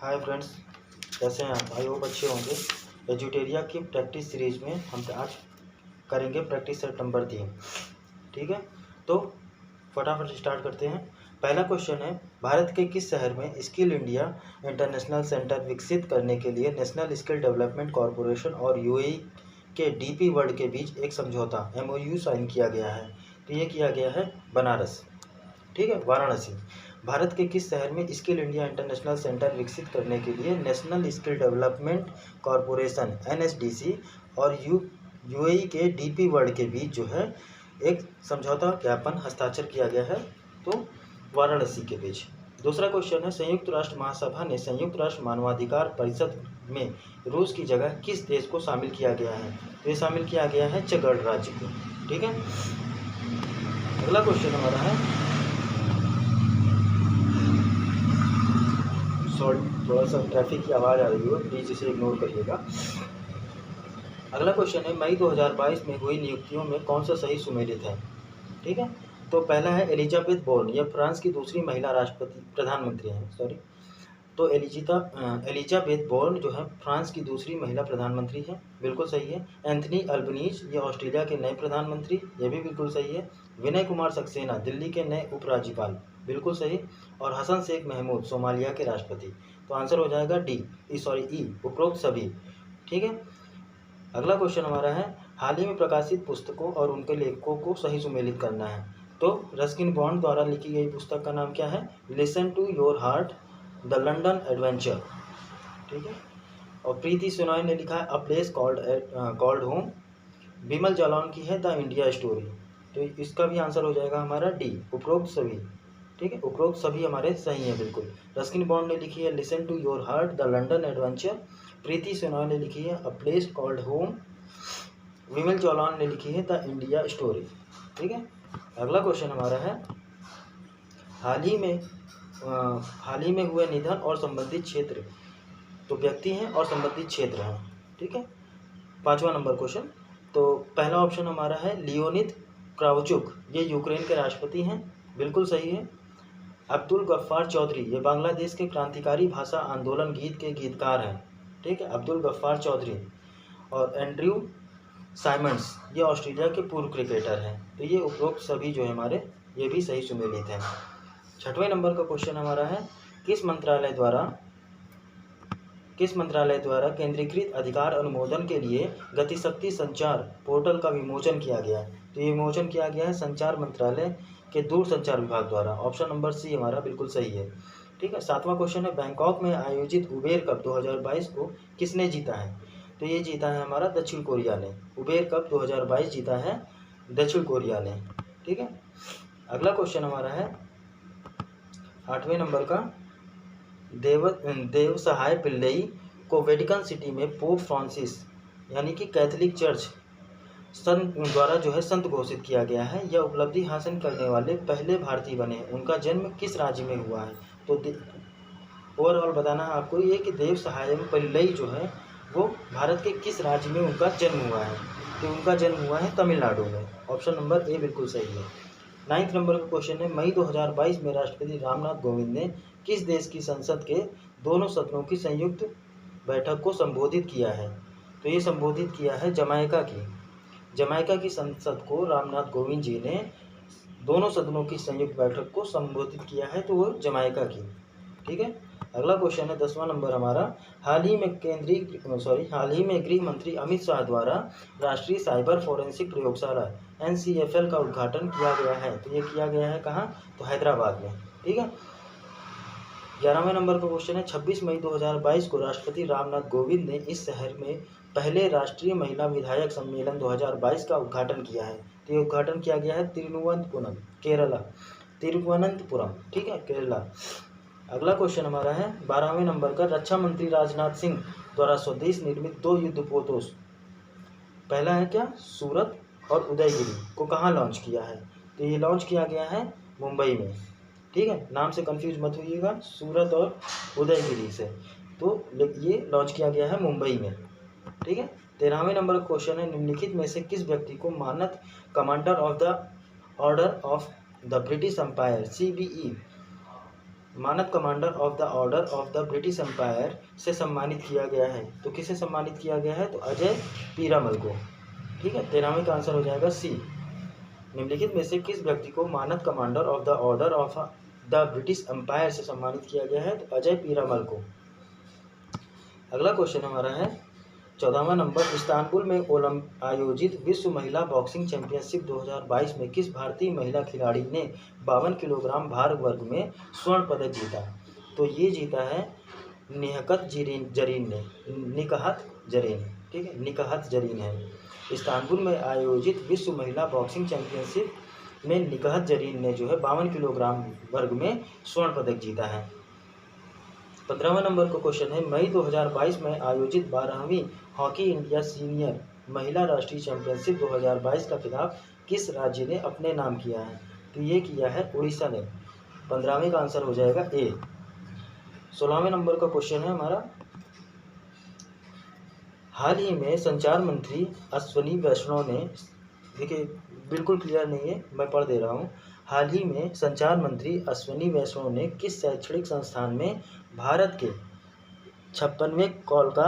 Hi friends, कैसे हैं आप? आई होप अच्छे होंगे। एजुटेरिया की प्रैक्टिस सीरीज में हम आज करेंगे प्रैक्टिस सेट नंबर 3। ठीक है, तो फटाफट स्टार्ट करते हैं। पहला क्वेश्चन है, भारत के किस शहर में स्किल इंडिया इंटरनेशनल सेंटर विकसित करने के लिए नेशनल स्किल डेवलपमेंट कॉरपोरेशन और यूएई के डीपी वर्ल्ड के बीच एक समझौता MOU साइन किया गया है? तो ये किया गया है बनारस, ठीक है, वाराणसी। भारत के किस शहर में स्किल इंडिया इंटरनेशनल सेंटर विकसित करने के लिए national skill development corporation NSDC और यूएई के डीपी वर्ल्ड के बीच जो है एक समझौता ज्ञापन हस्ताक्षर किया गया है? तो वाराणसी के बीच। दूसरा क्वेश्चन है, संयुक्त राष्ट्र महासभा ने संयुक्त राष्ट्र मानवाधिकार परिषद में रूस की जगह किस देश को शामिल किया गया है? तो ये शामिल किया गया है चेक राज्य को। ठीक है, अगला क्वेश्चन हमारा है, सॉरी थोड़ा सा ट्रैफिक की आवाज़ आ रही हो, प्लीज़ इसे इग्नोर करिएगा। अगला क्वेश्चन है, मई 2022 में हुई नियुक्तियों में कौन सा सही सुमेलित है? ठीक है, तो पहला है एलिजाबेथ बोर्न, यह फ्रांस की दूसरी महिला प्रधानमंत्री हैं। सॉरी, तो एलिजाबेथ बोर्न जो है फ्रांस की दूसरी महिला प्रधानमंत्री है, बिल्कुल सही है। एंथनी अल्बनीज, ये ऑस्ट्रेलिया के नए प्रधानमंत्री, ये भी बिल्कुल सही है। विनय कुमार सक्सेना, दिल्ली के नए उपराज्यपाल, बिल्कुल सही। और हसन शेख महमूद, सोमालिया के राष्ट्रपति। तो आंसर हो जाएगा ई, उपरोक्त सभी। ठीक है, अगला क्वेश्चन हमारा है, हाल ही में प्रकाशित पुस्तकों और उनके लेखकों को सही सुमेलित करना है। तो रस्किन बॉन्ड द्वारा लिखी गई पुस्तक का नाम क्या है? Listen to your heart, the London adventure. ठीक है, और प्रीति सुनॉय ने लिखा है a place called home. Vimal Jalaun की है द इंडिया स्टोरी। तो इसका भी आंसर हो जाएगा हमारा डी, उपरोक्त सभी। ठीक है, उपरोक्त सभी हमारे सही हैं बिल्कुल। रस्किन बॉन्ड ने लिखी है listen to your heart, the London adventure. Preeti Shenoy ने लिखी है a place called home. Vimal Jalaun ने लिखी है द इंडिया स्टोरी। ठीक है, अगला क्वेश्चन हमारा है, हाल ही में हुए निधन और संबंधित क्षेत्र, तो व्यक्ति हैं और संबंधित क्षेत्र हैं। ठीक है, 5वां नंबर क्वेश्चन। तो पहला ऑप्शन हमारा है लियोनिद क्राउचुक, ये यूक्रेन के राष्ट्रपति हैं, बिल्कुल सही है। अब्दुल गफ्फार चौधरी, ये बांग्लादेश के क्रांतिकारी भाषा आंदोलन गीत के गीतकार हैं। ठीक है, अब्दुल गफ्फार चौधरी। और एंड्रयू साइमंड्स, ये ऑस्ट्रेलिया के पूर्व क्रिकेटर हैं। तो ये उपरोक्त सभी जो है हमारे, ये भी सही सुमेलित हैं। 6वें नंबर का क्वेश्चन हमारा है, किस मंत्रालय द्वारा केंद्रीकृत अधिकार अनुमोदन के लिए गतिशक्ति संचार पोर्टल का विमोचन किया गया है? तो ये विमोचन किया गया है संचार मंत्रालय के दूरसंचार विभाग द्वारा। ऑप्शन नंबर सी हमारा बिल्कुल सही है। ठीक है, 7वां क्वेश्चन है, बैंकॉक में आयोजित उबेर कप 2022 को किसने जीता है? तो ये जीता है हमारा दक्षिण कोरिया ने। उबेर कप 2022 जीता है दक्षिण कोरिया ने। ठीक है, अगला क्वेश्चन हमारा है 8वें नंबर का, देव सहाय पिल्लई को वेटिकन सिटी में पोप फ्रांसिस यानी कि कैथोलिक चर्च संत द्वारा जो है संत घोषित किया गया है। यह उपलब्धि हासिल करने वाले पहले भारतीय बने। उनका जन्म किस राज्य में हुआ है? तो ओवरऑल बताना है आपको ये कि देव सहाय पिल्लई जो है वो भारत के किस राज्य में उनका जन्म हुआ है? तो उनका जन्म हुआ है तमिलनाडु में। ऑप्शन नंबर ए बिल्कुल सही है। 9th नंबर का क्वेश्चन है, मई 2022 में राष्ट्रपति रामनाथ कोविंद ने किस देश की संसद के दोनों सदनों की संयुक्त बैठक को संबोधित किया है? तो ये संबोधित किया है जमाइका की संसद को रामनाथ कोविंद जी ने दोनों सदनों की संयुक्त बैठक को संबोधित किया है, तो वो जमाइका की। ठीक है, अगला क्वेश्चन है 10वां नंबर हमारा, हाल ही में गृह मंत्री अमित शाह द्वारा राष्ट्रीय साइबर फोरेंसिक प्रयोगशाला NCFL का उद्घाटन किया गया है। तो ये किया गया है कहाँ? तो हैदराबाद में। ठीक है, 11वें नंबर का क्वेश्चन है, 26 मई 2022 को राष्ट्रपति रामनाथ कोविंद ने इस शहर में पहले राष्ट्रीय महिला विधायक सम्मेलन 2022 का उद्घाटन किया है। तो ये उद्घाटन किया गया है तिरुवनंतपुरम। ठीक है, केरला। अगला क्वेश्चन हमारा है 12वें नंबर का, रक्षा मंत्री राजनाथ सिंह द्वारा स्वदेश निर्मित 2 युद्धपोतों, पहला है क्या? सूरत और उदयगिरी को कहाँ लॉन्च किया है? तो ये लॉन्च किया गया है मुंबई में। ठीक है, नाम से कंफ्यूज मत होइएगा सूरत और उदयगिरी से। तो ये लॉन्च किया गया है मुंबई में। ठीक है, 13वें नंबर का क्वेश्चन है, निम्नलिखित में से किस व्यक्ति को मानद commander of the order of the British Empire CBE मानद commander of the order of the British Empire से सम्मानित किया गया है? तो किसे सम्मानित किया गया है? तो अजय पीरामल को। ठीक है, 13वें का आंसर हो जाएगा सी। निम्नलिखित में से किस व्यक्ति को मानद commander of the order of the British Empire से सम्मानित किया गया है? तो अजय पीरामल को। अगला क्वेश्चन हमारा है 14वां नंबर, इस्तांबुल में आयोजित विश्व महिला बॉक्सिंग चैंपियनशिप 2022 में किस भारतीय महिला खिलाड़ी ने 52 किलोग्राम भार वर्ग में स्वर्ण पदक जीता? तो ये जीता है निकहत जरीन ने, निकहत जरीन। ठीक है, निकहत जरीन है। इस्तांबुल में आयोजित विश्व महिला बॉक्सिंग चैंपियनशिप में निकहत जरीन ने जो है 52 किलोग्राम वर्ग में स्वर्ण पदक जीता है। 15वां नंबर का क्वेश्चन है, मई 2022 में आयोजित 12वीं हॉकी इंडिया सीनियर महिला राष्ट्रीय चैंपियनशिप 2022 का खिताब किस राज्य ने अपने नाम किया है? तो ये किया है उड़ीसा ने। 15वें का आंसर हो जाएगा ए। 16वें नंबर का क्वेश्चन है हमारा, हाल ही में संचार मंत्री अश्विनी वैष्णव ने, देखिए बिल्कुल क्लियर नहीं है, मैं पढ़ दे रहा हूँ। हाल ही में संचार मंत्री अश्विनी वैष्णव ने किस शैक्षणिक संस्थान में भारत के 56वें कॉल का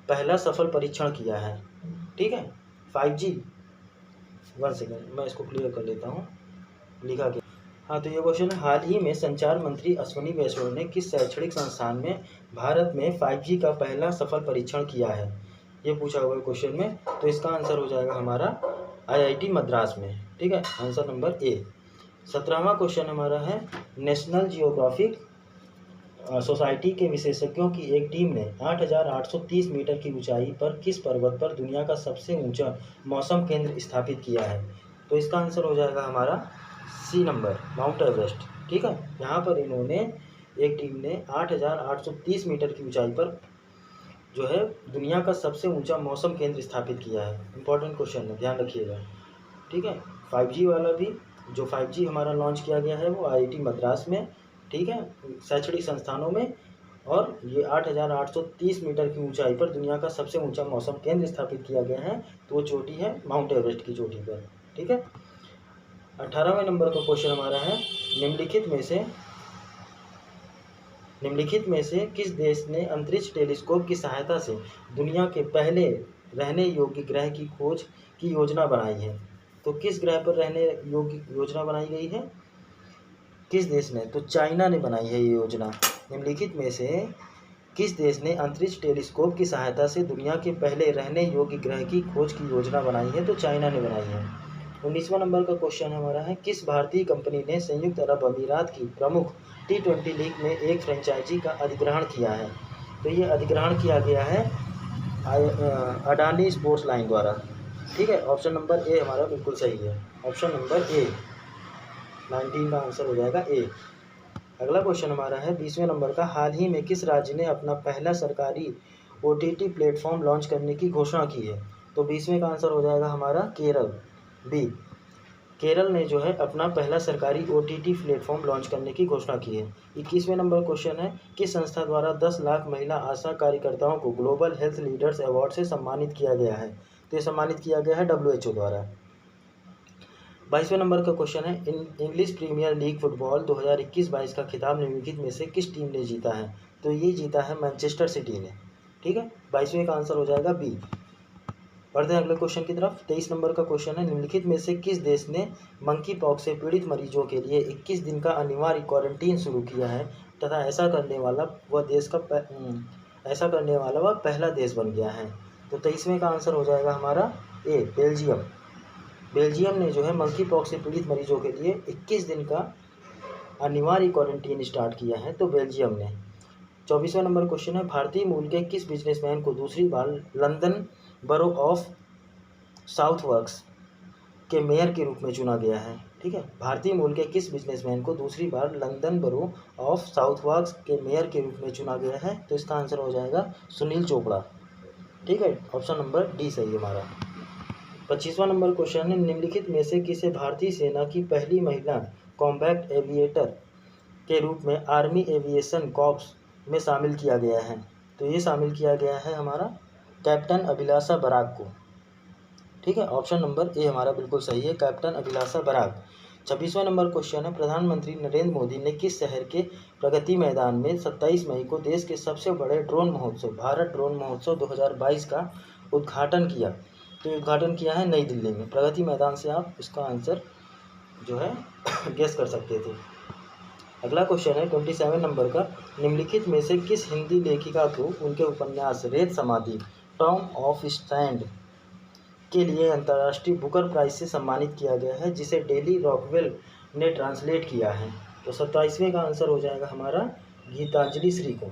पहला सफल परीक्षण किया है? ठीक है, 5G। 1 सेकेंड, मैं इसको क्लियर कर लेता हूँ, लिखा गया। हाँ, तो ये क्वेश्चन है, हाल ही में संचार मंत्री अश्विनी वैष्णव ने किस शैक्षणिक संस्थान में भारत में 5G का पहला सफल परीक्षण किया है? ये पूछा हुआ है क्वेश्चन में। तो इसका आंसर हो जाएगा हमारा IIT मद्रास में। ठीक है, आंसर नंबर ए। 17वां क्वेश्चन हमारा है, नेशनल जियोग्राफिक सोसाइटी के विशेषज्ञों की एक टीम ने 8,830 मीटर की ऊंचाई पर किस पर्वत पर दुनिया का सबसे ऊंचा मौसम केंद्र स्थापित किया है? तो इसका आंसर हो जाएगा हमारा सी नंबर, माउंट एवरेस्ट। ठीक है, यहाँ पर इन्होंने, एक टीम ने 8,830 मीटर की ऊंचाई पर जो है दुनिया का सबसे ऊंचा मौसम केंद्र स्थापित किया है। इंपॉर्टेंट क्वेश्चन है, ध्यान रखिएगा। ठीक है, 5G वाला भी, जो 5G हमारा लॉन्च किया गया है वो IIT मद्रास में, ठीक है, शैक्षणिक संस्थानों में, और ये 8,830 मीटर की ऊंचाई पर दुनिया का सबसे ऊंचा मौसम केंद्र स्थापित किया गया है। तो वो चोटी है माउंट एवरेस्ट की चोटी पर। ठीक है, 18वें नंबर का क्वेश्चन हमारा है, निम्नलिखित में से किस देश ने अंतरिक्ष टेलीस्कोप की सहायता से दुनिया के पहले रहने योग्य ग्रह की खोज की योजना बनाई है? तो किस ग्रह पर रहने योग्य योजना बनाई गई है? किस देश ने? तो चाइना ने बनाई है ये योजना। निम्नलिखित में से किस देश ने अंतरिक्ष टेलीस्कोप की सहायता से दुनिया के पहले रहने योग्य ग्रह की खोज की योजना बनाई है? तो चाइना ने बनाई है। 19वां नंबर का क्वेश्चन हमारा है, किस भारतीय कंपनी ने संयुक्त अरब अमीरात की प्रमुख T20 लीग में एक फ्रेंचाइजी का अधिग्रहण किया है? तो ये अधिग्रहण किया गया है अडानी स्पोर्ट्स लाइन द्वारा। ठीक है, ऑप्शन नंबर ए हमारा बिल्कुल सही है, ऑप्शन नंबर ए, 19 का आंसर हो जाएगा ए। अगला क्वेश्चन हमारा है 20वें नंबर का, हाल ही में किस राज्य ने अपना पहला सरकारी OTT प्लेटफॉर्म लॉन्च करने की घोषणा की है? तो 20वें का आंसर हो जाएगा हमारा केरल, बी। केरल ने जो है अपना पहला सरकारी OTT प्लेटफॉर्म लॉन्च करने की घोषणा की है। 21वें नंबर क्वेश्चन है, किस संस्था द्वारा 10 लाख महिला आशा कार्यकर्ताओं को ग्लोबल हेल्थ लीडर्स अवार्ड से सम्मानित किया गया है? तो ये सम्मानित किया गया है WHO द्वारा। 22वें नंबर का क्वेश्चन है, इंग्लिश प्रीमियर लीग फुटबॉल 2021-22 का खिताब निम्नलिखित में से किस टीम ने जीता है? तो ये जीता है मैनचेस्टर सिटी ने। ठीक है, 22वें का आंसर हो जाएगा बी। बढ़ते हैं अगले क्वेश्चन की तरफ। 23 नंबर का क्वेश्चन है, निम्नलिखित में से किस देश ने मंकी पॉक्स से पीड़ित मरीजों के लिए 21 दिन का अनिवार्य क्वारंटीन शुरू किया है तथा ऐसा करने वाला वह पहला देश बन गया है? तो 23वें का आंसर हो जाएगा हमारा ए, बेल्जियम। बेल्जियम ने जो है मंकी पॉक्स से पीड़ित मरीजों के लिए 21 दिन का अनिवार्य क्वारंटीन स्टार्ट किया है, तो बेल्जियम ने। 24वां नंबर क्वेश्चन है, भारतीय मूल के किस बिजनेसमैन को दूसरी बार लंदन बरो ऑफ साउथवर्क के मेयर के रूप में चुना गया है? ठीक है, भारतीय मूल के किस बिजनेसमैन को दूसरी बार लंदन बरो ऑफ साउथवर्क के मेयर के रूप में चुना गया है? तो इसका आंसर हो जाएगा सुनील चोपड़ा। ठीक है, ऑप्शन नंबर डी सही हमारा। 25वां नंबर क्वेश्चन है, निम्नलिखित में से किसे भारतीय सेना की पहली महिला कॉम्बैट एविएटर के रूप में आर्मी एविएशन कॉर्प्स में शामिल किया गया है? तो ये शामिल किया गया है हमारा कैप्टन अभिलाषा बराग को। ठीक है, ऑप्शन नंबर ए हमारा बिल्कुल सही है, कैप्टन अभिलाषा बराग। 26वां नंबर क्वेश्चन है, प्रधानमंत्री नरेंद्र मोदी ने किस शहर के प्रगति मैदान में 27 मई को देश के सबसे बड़े ड्रोन महोत्सव भारत ड्रोन महोत्सव 2022 का उद्घाटन किया? तो उद्घाटन किया है नई दिल्ली में। प्रगति मैदान से आप इसका आंसर जो है गेस कर सकते थे। अगला क्वेश्चन है 27 नंबर का, निम्नलिखित में से किस हिंदी लेखिका को उनके उपन्यास रेत समाधि टॉम ऑफ स्टैंड के लिए अंतर्राष्ट्रीय बुकर प्राइज से सम्मानित किया गया है, जिसे डेली रॉकवेल ने ट्रांसलेट किया है? तो 27वें का आंसर हो जाएगा हमारा गीतांजलि श्री को।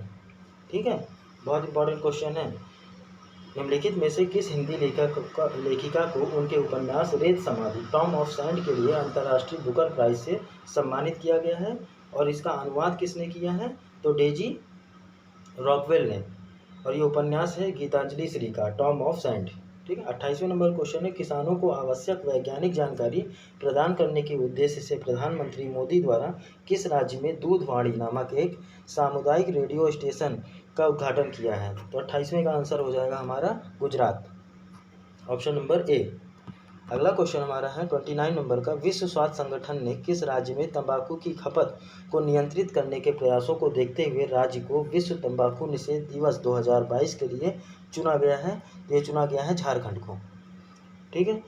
ठीक है, बहुत इंपॉर्टेंट क्वेश्चन है। निम्नलिखित में से किस हिंदी लेखिका को उनके उपन्यास रेत समाधि टॉम ऑफ स्टैंड के लिए अंतर्राष्ट्रीय बुकर प्राइज से सम्मानित किया गया है, और इसका अनुवाद किसने किया है? तो डेजी रॉकवेल ने, और ये उपन्यास है गीतांजलि श्री का टॉम ऑफ सैंड। ठीक है, 28वें नंबर क्वेश्चन है, किसानों को आवश्यक वैज्ञानिक जानकारी प्रदान करने के उद्देश्य से प्रधानमंत्री मोदी द्वारा किस राज्य में दूधवाणी नामक एक सामुदायिक रेडियो स्टेशन का उद्घाटन किया है? तो 28वें का आंसर हो जाएगा हमारा गुजरात, ऑप्शन नंबर ए। अगला क्वेश्चन हमारा है 29 नंबर का, विश्व स्वास्थ्य संगठन ने किस राज्य में तंबाकू की खपत को नियंत्रित करने के प्रयासों को देखते हुए राज्य को विश्व तंबाकू निषेध दिवस 2022 के लिए चुना गया है? ये चुना गया है झारखंड को। ठीक है,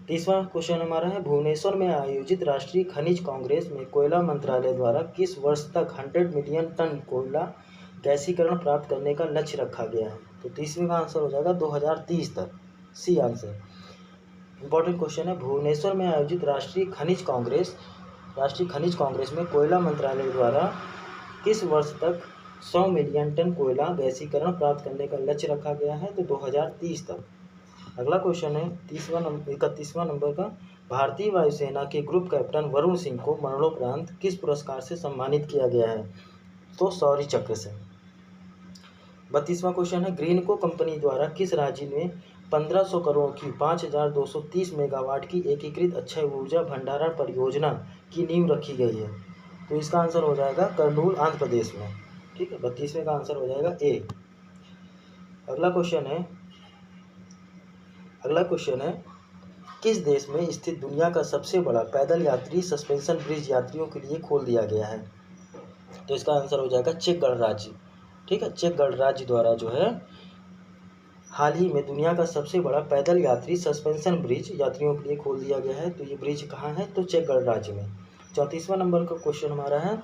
30वां क्वेश्चन हमारा है, भुवनेश्वर में आयोजित राष्ट्रीय खनिज कांग्रेस में कोयला मंत्रालय द्वारा किस वर्ष तक 100 मिलियन टन कोयला गैसीकरण प्राप्त करने का लक्ष्य रखा गया है? तो 30वें का आंसर हो जाएगा 2030 तक, सी आंसर। इंपॉर्टेंट क्वेश्चन है, भुवनेश्वर में आयोजित राष्ट्रीय खनिज कांग्रेस में कोयला मंत्रालय द्वारा किस वर्ष तक 100 मिलियन टन कोयला गैसीकरण प्राप्त करने का लक्ष्य रखा गया है? तो 2030 तक। अगला क्वेश्चन है 31वां नंबर का, भारतीय वायुसेना के ग्रुप कैप्टन वरुण सिंह को मरणोपरांत किस पुरस्कार से सम्मानित किया गया है? तो शौर्य चक्र से। 32वां क्वेश्चन है, ग्रीनको कंपनी द्वारा किस राज्य में 1500 करोड़ की 5230 मेगावाट की एकीकृत अक्षय ऊर्जा भंडारण परियोजना की नींव रखी गई है? तो इसका आंसर हो जाएगा कर्नूल, आंध्र प्रदेश में। ठीक है, 32वें का आंसर हो जाएगा ए। अगला क्वेश्चन है, किस देश में स्थित दुनिया का सबसे बड़ा पैदल यात्री सस्पेंशन ब्रिज यात्रियों के लिए खोल दिया गया है? तो इसका आंसर हो जाएगा चेक गणराज्य। ठीक है, चेक गणराज्य द्वारा जो है हाल ही में दुनिया का सबसे बड़ा पैदल यात्री सस्पेंशन ब्रिज यात्रियों के लिए खोल दिया गया है। तो ये ब्रिज कहाँ है? तो चेक गणराज्य में। 34वां नंबर का क्वेश्चन हमारा है,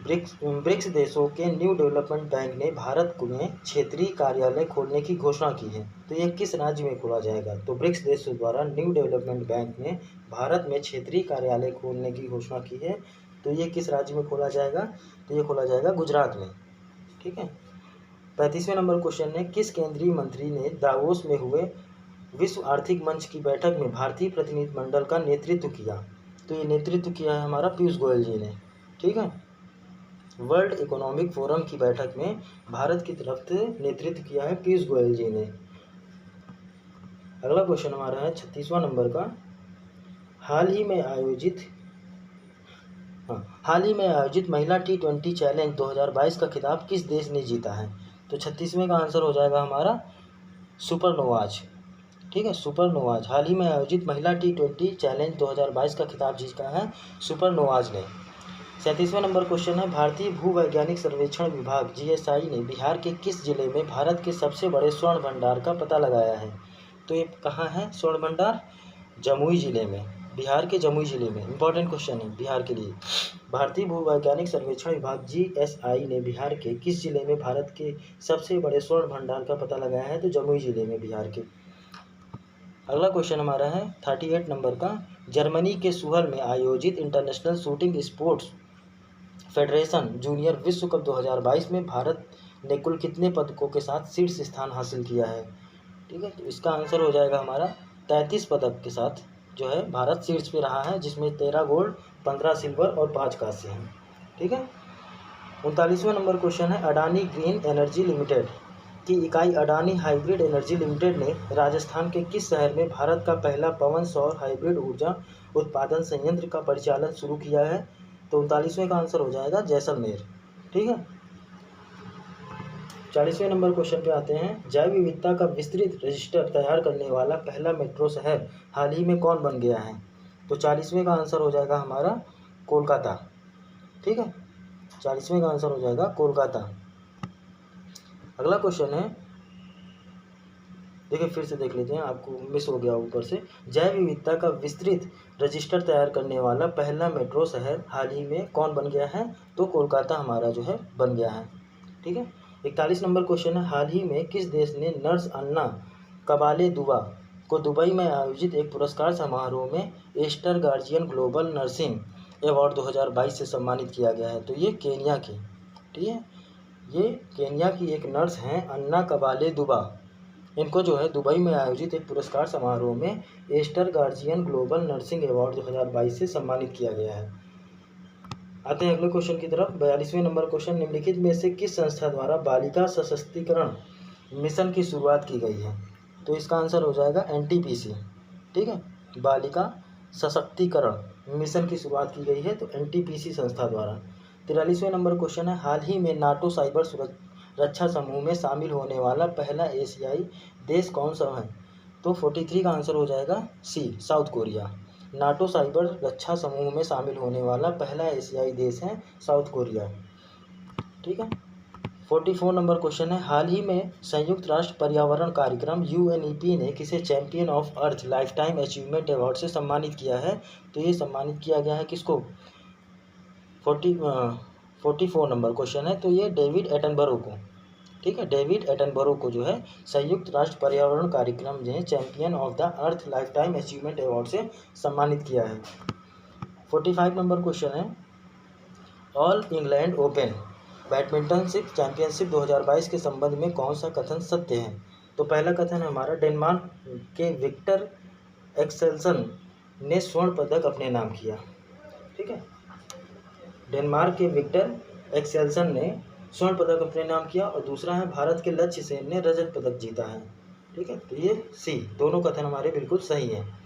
ब्रिक्स देशों के न्यू डेवलपमेंट बैंक ने भारत में क्षेत्रीय कार्यालय खोलने की घोषणा की है, तो ये किस राज्य में खोला जाएगा? तो ब्रिक्स देशों द्वारा न्यू डेवलपमेंट बैंक ने भारत में क्षेत्रीय कार्यालय खोलने की घोषणा की है, तो ये किस राज्य में खोला जाएगा? तो ये खोला जाएगा गुजरात में। ठीक है, 35वें नंबर क्वेश्चन है, किस केंद्रीय मंत्री ने दावोस में हुए विश्व आर्थिक मंच की बैठक में भारतीय प्रतिनिधिमंडल का नेतृत्व किया? तो ये नेतृत्व किया है हमारा पीयूष गोयल जी ने। ठीक है, वर्ल्ड इकोनॉमिक फोरम की बैठक में भारत की तरफ से नेतृत्व किया है पीयूष गोयल जी ने। अगला क्वेश्चन हमारा है 36वां नंबर का, हाल ही में आयोजित महिला T20 चैलेंज 2022 का खिताब किस देश ने जीता है? तो 36वें का आंसर हो जाएगा हमारा सुपरनोवाज। ठीक है, सुपरनोवाज हाल ही में आयोजित महिला T20 चैलेंज 2022 का खिताब जीता है सुपरनोवाज ने। 37वां नंबर क्वेश्चन है, भारतीय भूवैज्ञानिक सर्वेक्षण विभाग GSI ने बिहार के किस जिले में भारत के सबसे बड़े स्वर्ण भंडार का पता लगाया है? तो ये कहाँ है स्वर्ण भंडार? जमुई जिले में, बिहार के जमुई जिले में। इंपॉर्टेंट क्वेश्चन है बिहार के लिए। भारतीय भूवैज्ञानिक सर्वेक्षण विभाग GSI ने बिहार के किस जिले में भारत के सबसे बड़े स्वर्ण भंडार का पता लगाया है? तो जमुई जिले में, बिहार के। अगला क्वेश्चन हमारा है 38 नंबर का, जर्मनी के सुहल में आयोजित international shooting sports federation junior विश्व कप 2022 में भारत ने कुल कितने पदकों के साथ शीर्ष स्थान हासिल किया है? ठीक है, तो इसका आंसर हो जाएगा हमारा 33 पदक के साथ जो है भारत शीर्ष पे रहा है, जिसमें 13 गोल्ड, 15 सिल्वर और 5 कांस्य हैं। ठीक है, 39वां नंबर क्वेश्चन है, अडानी ग्रीन एनर्जी लिमिटेड की इकाई अडानी हाइब्रिड एनर्जी लिमिटेड ने राजस्थान के किस शहर में भारत का पहला पवन सौर हाइब्रिड ऊर्जा उत्पादन संयंत्र का परिचालन शुरू किया है? तो 39वें का आंसर हो जाएगा जैसलमेर। ठीक है, 40वें नंबर क्वेश्चन पे आते हैं, जैव विविधता का विस्तृत रजिस्टर तैयार करने वाला पहला मेट्रो शहर हाल ही में कौन बन गया है? तो 40वें का आंसर हो जाएगा हमारा कोलकाता। ठीक है, 40वें का आंसर हो जाएगा कोलकाता। अगला क्वेश्चन है, देखिए फिर से देख लेते हैं, आपको मिस हो गया ऊपर से। जैव विविधता का विस्तृत रजिस्टर तैयार करने वाला पहला मेट्रो शहर हाल ही में कौन बन गया है? तो कोलकाता हमारा जो है बन गया है। ठीक है, 41 नंबर क्वेश्चन है, हाल ही में किस देश ने नर्स अन्ना कबाले-दुआ को दुबई में आयोजित एक पुरस्कार समारोह में Aster Guardian global nursing award 2022 से सम्मानित किया गया है? तो ये केन्या की, ठीक है, ये केन्या की एक नर्स हैं अन्ना कबाले-दुआ। इनको जो है दुबई में आयोजित एक पुरस्कार समारोह में Aster Guardian global nursing award 2022 से सम्मानित किया गया है। आते हैं अगले क्वेश्चन की तरफ। 42वें नंबर क्वेश्चन, निम्नलिखित में से किस संस्था द्वारा बालिका सशक्तिकरण मिशन की शुरुआत की गई है? तो इसका आंसर हो जाएगा एनटीपीसी। ठीक है, बालिका सशक्तिकरण मिशन की शुरुआत की गई है तो एनटीपीसी संस्था द्वारा। 43वें नंबर क्वेश्चन है, हाल ही में नाटो साइबर रक्षा समूह में शामिल होने वाला पहला एशियाई देश कौन सा है? तो 43 का आंसर हो जाएगा सी, साउथ कोरिया। नाटो साइबर रक्षा समूह में शामिल होने वाला पहला एशियाई देश है साउथ कोरिया। ठीक है, 44 नंबर क्वेश्चन है, हाल ही में संयुक्त राष्ट्र पर्यावरण कार्यक्रम यूएनईपी ने किसे champion of earth life time achievement award से सम्मानित किया है? तो ये सम्मानित किया गया है किसको? 44 नंबर क्वेश्चन है, तो ये डेविड एटनबरो को। ठीक है, डेविड एटनबरो को जो है संयुक्त राष्ट्र पर्यावरण कार्यक्रम ने champion of the earth life time achievement award से सम्मानित किया है। 45 नंबर क्वेश्चन है, all England open badminton championship 2022 के संबंध में कौन सा कथन सत्य है? तो पहला कथन है हमारा, डेनमार्क के विक्टर एक्सेल्सन ने स्वर्ण पदक अपने नाम किया। ठीक है, डेनमार्क के विक्टर एक्सेल्सन ने स्वर्ण पदक अपने नाम किया। और दूसरा है, भारत के लक्ष्य सेन ने रजत पदक जीता है। ठीक है, तो ये सी, दोनों कथन हमारे बिल्कुल सही हैं।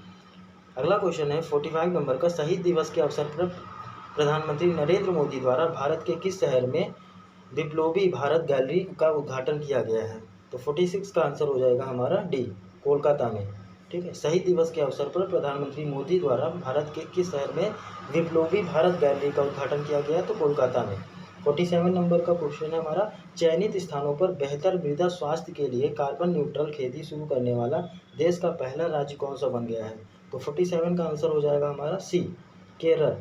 अगला क्वेश्चन है 45 नंबर का, शहीद दिवस के अवसर पर प्रधानमंत्री नरेंद्र मोदी द्वारा भारत के किस शहर में विप्लवी भारत गैलरी का उद्घाटन किया गया है? तो 46 का आंसर हो जाएगा हमारा डी, कोलकाता में। ठीक है, शहीद दिवस के अवसर पर प्रधानमंत्री मोदी द्वारा भारत के किस शहर में विप्लवी भारत गैलरी का उद्घाटन किया गया? तो कोलकाता में। 47 नंबर का क्वेश्चन है हमारा, चयनित स्थानों पर बेहतर मृदा स्वास्थ्य के लिए कार्बन न्यूट्रल खेती शुरू करने वाला देश का पहला राज्य कौन सा बन गया है? तो 47 का आंसर हो जाएगा हमारा सी, केरल।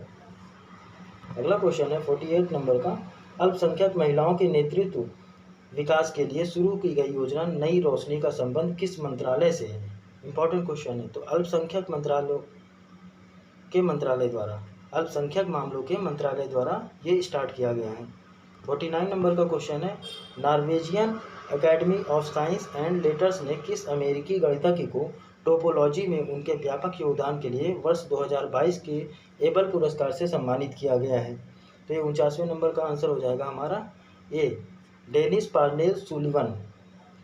अगला क्वेश्चन है 48 नंबर का, अल्पसंख्यक महिलाओं के नेतृत्व विकास के लिए शुरू की गई योजना नई रोशनी का संबंध किस मंत्रालय से है? इंपॉर्टेंट क्वेश्चन है। तो अल्पसंख्यक मंत्रालय द्वारा, अल्पसंख्यक मामलों के मंत्रालय द्वारा ये स्टार्ट किया गया है। 49 नंबर का क्वेश्चन है, Norwegian academy of science and letters ने किस अमेरिकी गणितज्ञ को टोपोलॉजी में उनके व्यापक योगदान के लिए वर्ष 2022 के एबल पुरस्कार से सम्मानित किया गया है? तो ये 49वें नंबर का आंसर हो जाएगा हमारा ए, डेनिस पार्नेल सुलिवन।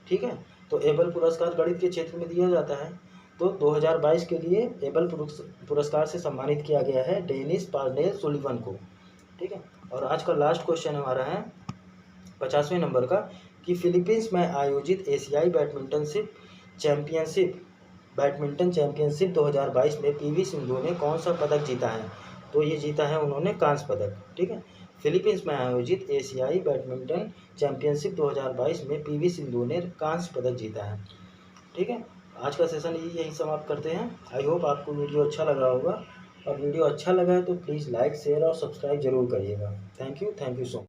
ठीक है, तो एबल पुरस्कार गणित के क्षेत्र में दिया जाता है, तो 2022 के लिए एबल पुरस्कार से सम्मानित किया गया है डेनिस पार्नेल सुलिवन को। ठीक है, और आज का लास्ट क्वेश्चन हमारा है 50वें नंबर का, कि फिलीपींस में आयोजित एशियाई बैडमिंटन चैंपियनशिप 2022 में पीवी सिंधु ने कौन सा पदक जीता है? तो ये जीता है उन्होंने कांस्य पदक। ठीक है, फिलीपींस में आयोजित एशियाई बैडमिंटन चैंपियनशिप 2022 में पीवी सिंधु ने कांस्य पदक जीता है। ठीक है, आज का सेशन यही समाप्त करते हैं। आई होप आपको वीडियो अच्छा लगा होगा, और वीडियो अच्छा लगा है तो प्लीज़ लाइक, शेयर और सब्सक्राइब जरूर करिएगा। Thank you so much.